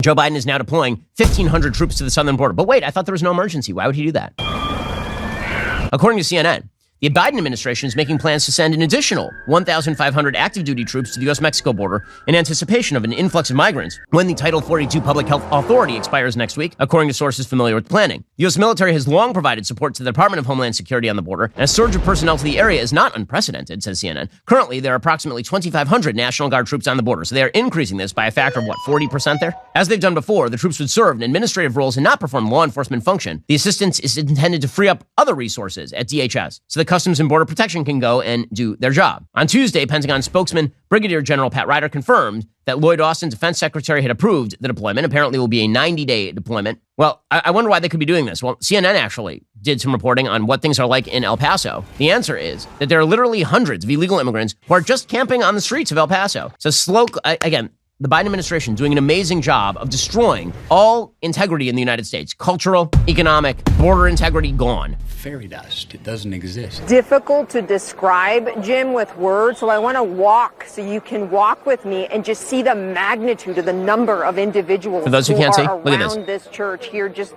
Joe Biden is now deploying 1,500 troops to the southern border. But wait, I thought there was no emergency. Why would he do that? According to CNN, the Biden administration is making plans to send an additional 1,500 active duty troops to the U.S.-Mexico border in anticipation of an influx of migrants when the Title 42 Public Health Authority expires next week, according to sources familiar with the planning. The U.S. military has long provided support to the Department of Homeland Security on the border, and a surge of personnel to the area is not unprecedented, says CNN. Currently, there are approximately 2,500 National Guard troops on the border, so they are increasing this by a factor of, 40% there? As they've done before, the troops would serve in administrative roles and not perform law enforcement function. The assistance is intended to free up other resources at DHS, so the Customs and Border Protection can go and do their job. On Tuesday, Pentagon spokesman Brigadier General Pat Ryder confirmed that Lloyd Austin, defense secretary, had approved the deployment. Apparently, it will be a 90-day deployment. Well, I wonder why they could be doing this. Well, CNN actually did some reporting on what things are like in El Paso. The answer is that there are literally hundreds of illegal immigrants who are just camping on the streets of El Paso. So again, the Biden administration doing an amazing job of destroying all integrity in the United States. Cultural, economic, border integrity gone. Fairy dust. It doesn't exist. Difficult to describe, Jim, with words. So I want to walk so you can walk with me and just see the magnitude of the number of individuals For those who can't see, look at around this church here. Just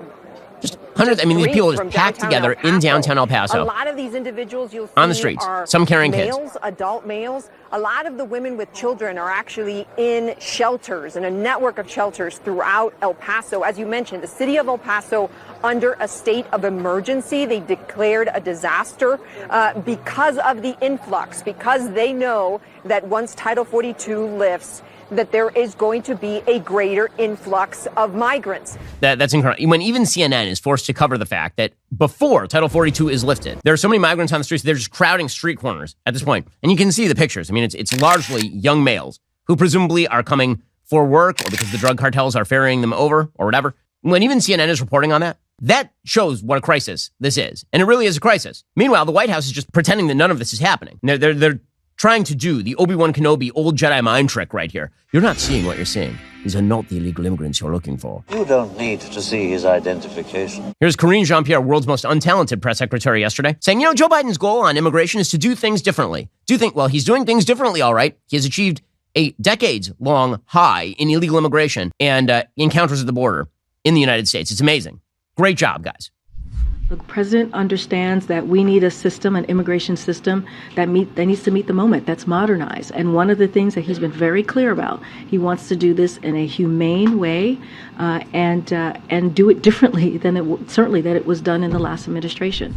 hundreds. I mean, these people are just packed together in downtown El Paso. A lot of these individuals you'll see on the streets, are some carrying males, kids. Adult males. A lot of the women with children are actually in shelters and a network of shelters throughout El Paso. As you mentioned, the city of El Paso under a state of emergency. They declared a disaster because of the influx, because they know that once Title 42 lifts, that there is going to be a greater influx of migrants. That's incredible. When even CNN is forced to cover the fact that before Title 42 is lifted, there are so many migrants on the streets, they're just crowding street corners at this point. And you can see the pictures. I mean, it's largely young males who presumably are coming for work or because the drug cartels are ferrying them over or whatever. When even CNN is reporting on that, that shows what a crisis this is. And it really is a crisis. Meanwhile, the White House is just pretending that none of this is happening. They're trying to do the Obi-Wan Kenobi old Jedi mind trick right here. You're not seeing what you're seeing. These are not the illegal immigrants you're looking for. You don't need to see his identification. Here's Karine Jean-Pierre, world's most untalented press secretary yesterday, saying, Joe Biden's goal on immigration is to do things differently. Well, he's doing things differently, all right. He has achieved a decades-long high in illegal immigration and encounters at the border in the United States. It's amazing. Great job, guys. The president understands that we need a system, an immigration system that needs to meet the moment, that's modernized. And one of the things that he's been very clear about, he wants to do this in a humane way and do it differently than it was done in the last administration.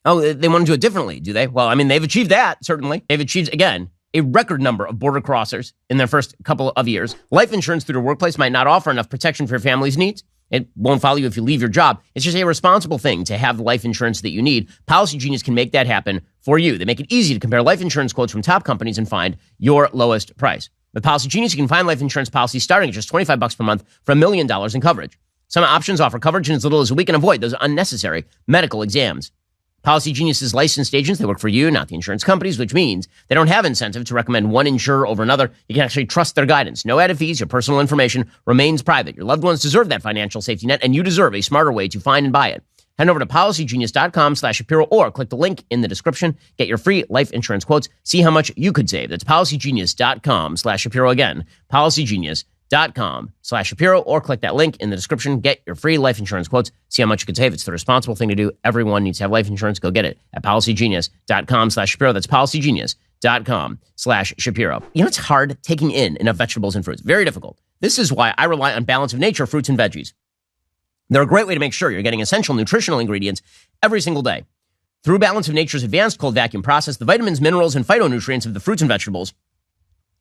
Oh, they want to do it differently, do they? Well, I mean, they've achieved that, certainly. They've achieved, again, a record number of border crossers in their first couple of years. Life insurance through their workplace might not offer enough protection for your family's needs. It won't follow you if you leave your job. It's just a responsible thing to have the life insurance that you need. Policy Genius can make that happen for you. They make it easy to compare life insurance quotes from top companies and find your lowest price. With Policy Genius, you can find life insurance policies starting at just $25 per month for $1 million in coverage. Some options offer coverage in as little as a week and avoid those unnecessary medical exams. Policy Genius's licensed agents, they work for you, not the insurance companies, which means they don't have incentive to recommend one insurer over another. You can actually trust their guidance. No added fees. Your personal information remains private. Your loved ones deserve that financial safety net, and you deserve a smarter way to find and buy it. Head over to policygenius.com/Shapiro or click the link in the description. Get your free life insurance quotes. See how much you could save. That's policygenius.com/Shapiro. Again, policygenius.com/Shapiro or click that link in the description. Get your free life insurance quotes. See how much you could save. It's the responsible thing to do. Everyone needs to have life insurance. Go get it at policygenius.com/Shapiro. That's policygenius.com/Shapiro. It's hard taking in enough vegetables and fruits. Very difficult. This is why I rely on Balance of Nature fruits and veggies. They're a great way to make sure you're getting essential nutritional ingredients every single day. Through Balance of Nature's advanced cold vacuum process, the vitamins, minerals, and phytonutrients of the fruits and vegetables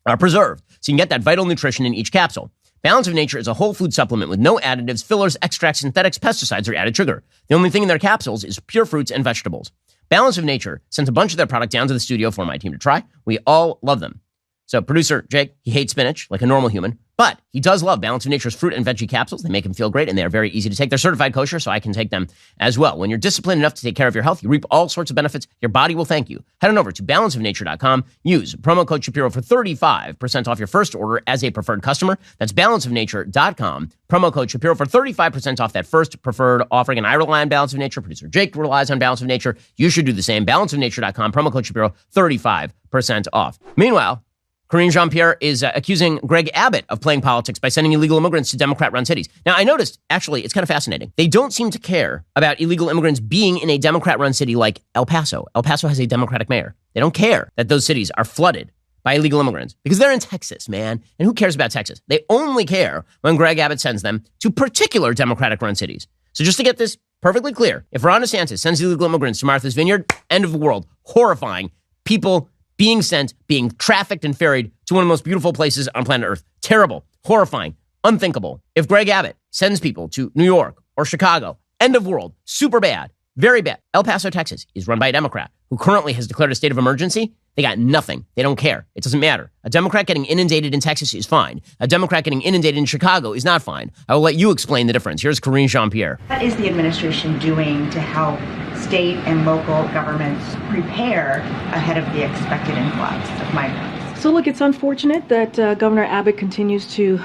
are preserved, so you can get that vital nutrition in each capsule. Balance of Nature is a whole food supplement with no additives, fillers, extracts, synthetics, pesticides, or added sugar. The only thing in their capsules is pure fruits and vegetables. Balance of Nature sent a bunch of their product down to the studio for my team to try. We all love them. So producer Jake, he hates spinach like a normal human, but he does love Balance of Nature's fruit and veggie capsules. They make him feel great, and they are very easy to take. They're certified kosher, so I can take them as well. When you're disciplined enough to take care of your health, you reap all sorts of benefits. Your body will thank you. Head on over to balanceofnature.com. Use promo code Shapiro for 35% off your first order as a preferred customer. That's balanceofnature.com. Promo code Shapiro for 35% off that first preferred offering. And I rely on Balance of Nature. Producer Jake relies on Balance of Nature. You should do the same. Balanceofnature.com. Promo code Shapiro, 35% off. Meanwhile, Karine Jean-Pierre is accusing Greg Abbott of playing politics by sending illegal immigrants to Democrat-run cities. Now, I noticed, actually, it's kind of fascinating. They don't seem to care about illegal immigrants being in a Democrat-run city like El Paso. El Paso has a Democratic mayor. They don't care that those cities are flooded by illegal immigrants because they're in Texas, man. And who cares about Texas? They only care when Greg Abbott sends them to particular Democratic-run cities. So just to get this perfectly clear, if Ron DeSantis sends illegal immigrants to Martha's Vineyard, end of the world. Horrifying. People being sent, being trafficked and ferried to one of the most beautiful places on planet Earth. Terrible, horrifying, unthinkable. If Greg Abbott sends people to New York or Chicago, end of world, super bad, very bad. El Paso, Texas is run by a Democrat who currently has declared a state of emergency. They got nothing. They don't care. It doesn't matter. A Democrat getting inundated in Texas is fine. A Democrat getting inundated in Chicago is not fine. I will let you explain the difference. Here's Karine Jean-Pierre. What is the administration doing to help state and local governments prepare ahead of the expected influx of migrants? So look, it's unfortunate that Governor Abbott continues to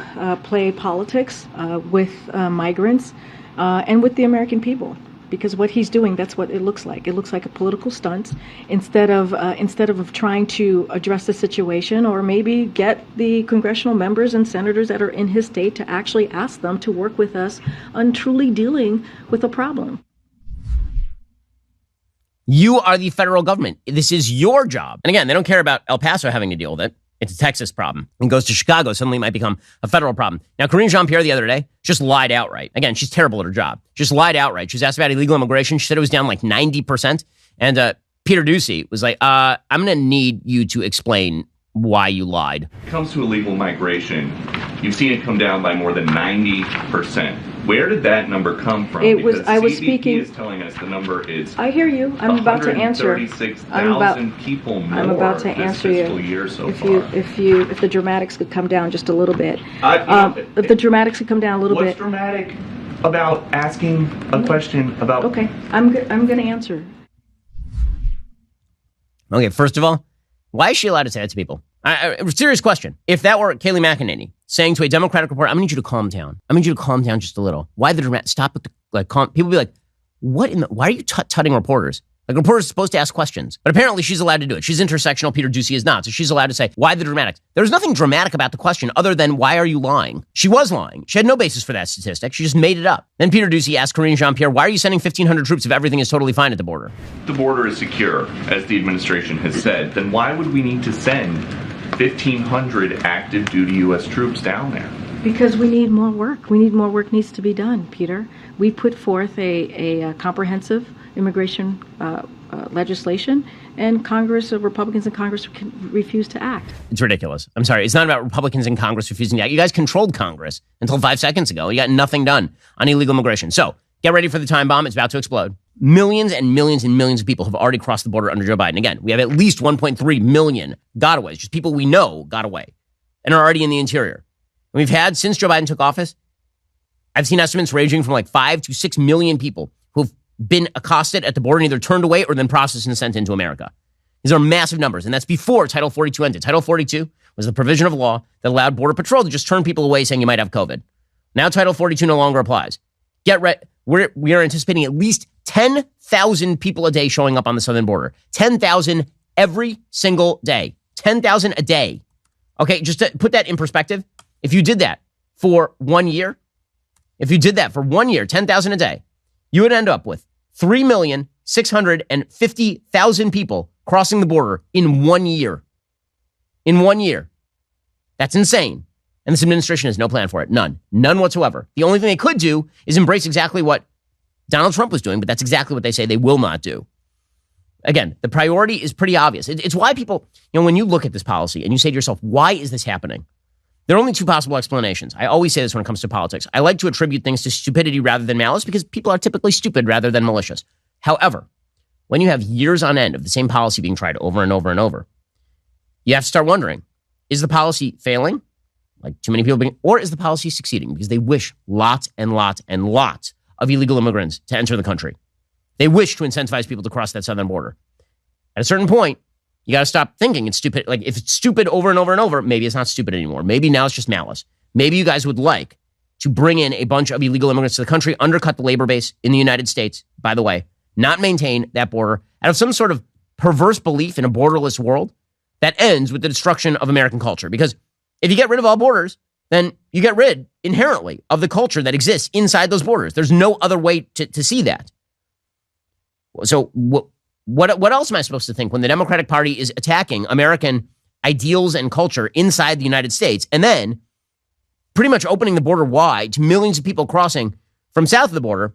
play politics with migrants and with the American people. Because what he's doing, that's what it looks like. It looks like a political stunt instead of trying to address the situation or maybe get the congressional members and senators that are in his state to actually ask them to work with us on truly dealing with a problem. You are the federal government. This is your job. And again, they don't care about El Paso having to deal with it. It's a Texas problem. And goes to Chicago, suddenly it might become a federal problem. Now, Karine Jean-Pierre the other day just lied outright. Again, she's terrible at her job. Just lied outright. She was asked about illegal immigration. She said it was down like 90%. And Peter Doocy was like, I'm going to need you to explain why you lied. When it comes to illegal migration, you've seen it come down by more than 90%. Where did that number come from? I was CBP speaking. is telling us the number is. I hear you. I'm about to answer. 136,000 people more. I'm about to this answer fiscal you. year so far. If the dramatics could come down just a little bit. If the dramatics could come down a little bit. What's dramatic about asking a question about? Okay, I'm going to answer. Okay, first of all, why is she allowed to say that to people? A serious question. If that were Kayleigh McEnany saying to a Democratic reporter, I'm going to need you to calm down. I'm going to need you to calm down just a little. Why the dramatic? Stop with the, calm. People be like, why are you tutting reporters? Like, reporters are supposed to ask questions. But apparently she's allowed to do it. She's intersectional. Peter Doocy is not. So she's allowed to say, why the dramatics? There's nothing dramatic about the question other than, why are you lying? She was lying. She had no basis for that statistic. She just made it up. Then Peter Doocy asked Karine Jean-Pierre, why are you sending 1,500 troops if everything is totally fine at the border? The border is secure, as the administration has said. Then why would we need to send 1,500 active duty U.S. troops down there? Because we need more work. More work needs to be done, Peter. We put forth a comprehensive immigration legislation, and Republicans in Congress refuse to act. It's ridiculous. I'm sorry. It's not about Republicans in Congress refusing to act. You guys controlled Congress until 5 seconds ago. You got nothing done on illegal immigration. So get ready for the time bomb. It's about to explode. Millions and millions and millions of people have already crossed the border under Joe Biden. Again, we have at least 1.3 million gotaways, just people we know got away and are already in the interior. And we've had, since Joe Biden took office, I've seen estimates ranging from like 5 to 6 million people who've been accosted at the border and either turned away or then processed and sent into America. These are massive numbers, and that's before Title 42 ended. Title 42 was the provision of law that allowed Border Patrol to just turn people away saying you might have COVID. Now Title 42 no longer applies. Get ready. We are anticipating at least 10,000 people a day showing up on the southern border. 10,000 every single day. 10,000 a day. Okay, just to put that in perspective, if you did that for 1 year, 10,000 a day, you would end up with 3,650,000 people crossing the border in 1 year. In 1 year. That's insane. And this administration has no plan for it. None whatsoever. The only thing they could do is embrace exactly what Donald Trump was doing, but that's exactly what they say they will not do. Again, the priority is pretty obvious. It's why people, when you look at this policy and you say to yourself, why is this happening? There are only two possible explanations. I always say this when it comes to politics. I like to attribute things to stupidity rather than malice because people are typically stupid rather than malicious. However, when you have years on end of the same policy being tried over and over and over, you have to start wondering, is the policy failing? Like too many people or is the policy succeeding? Because they wish lots and lots and lots of illegal immigrants to enter the country. They wish to incentivize people to cross that southern border. At a certain point, you got to stop thinking it's stupid. Like if it's stupid over and over and over, maybe it's not stupid anymore. Maybe now it's just malice. Maybe you guys would like to bring in a bunch of illegal immigrants to the country, undercut the labor base in the United States, by the way, not maintain that border out of some sort of perverse belief in a borderless world that ends with the destruction of American culture. Because if you get rid of all borders, then you get rid inherently of the culture that exists inside those borders. There's no other way to see that. So what else am I supposed to think when the Democratic Party is attacking American ideals and culture inside the United States and then pretty much opening the border wide to millions of people crossing from south of the border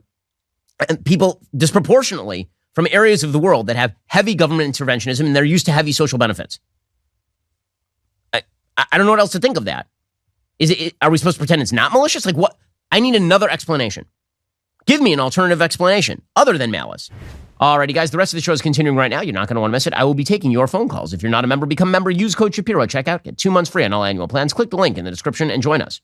and people disproportionately from areas of the world that have heavy government interventionism and they're used to heavy social benefits? I don't know what else to think of that. Are we supposed to pretend it's not malicious? Like what? I need another explanation. Give me an alternative explanation other than malice. Alrighty, guys, the rest of the show is continuing right now. You're not going to want to miss it. I will be taking your phone calls. If you're not a member, become a member. Use code Shapiro. Check out. Get 2 months free on all annual plans. Click the link in the description and join us.